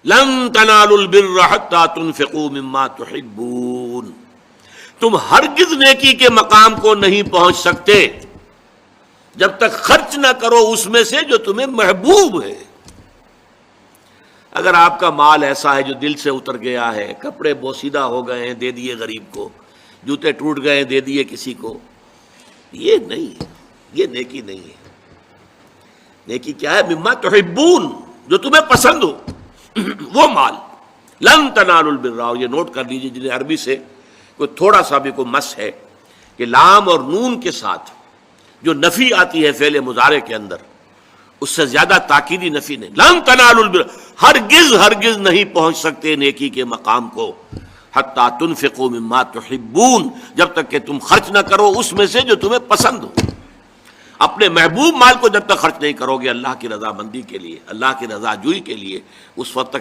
لن تنالوا البر حتى تنفقوا مما تحبون، تم ہرگز نیکی کے مقام کو نہیں پہنچ سکتے جب تک خرچ نہ کرو اس میں سے جو تمہیں محبوب ہے۔ اگر آپ کا مال ایسا ہے جو دل سے اتر گیا ہے، کپڑے بوسیدہ ہو گئے ہیں دے دیے غریب کو، جوتے ٹوٹ گئے دے دیے کسی کو، یہ نہیں، یہ نیکی نہیں ہے۔ نیکی کیا ہے؟ مما تحبون، جو تمہیں پسند ہو وہ مال۔ لن تنالوا البر، یہ نوٹ کر لیجیے جنہیں عربی سے کوئی تھوڑا سا بھی کوئی مس ہے کہ لام اور نون کے ساتھ جو نفی آتی ہے فعل مضارع کے اندر، اس سے زیادہ تاکیدی نفی نہیں۔ لن تنالوا البر، ہرگز ہرگز نہیں پہنچ سکتے نیکی کے مقام کو، حتی تنفقوا مما تحبون، جب تک کہ تم خرچ نہ کرو اس میں سے جو تمہیں پسند ہو۔ اپنے محبوب مال کو جب تک خرچ نہیں کرو گے اللہ کی رضا مندی کے لیے، اللہ کی رضا جوئی کے لیے، اس وقت تک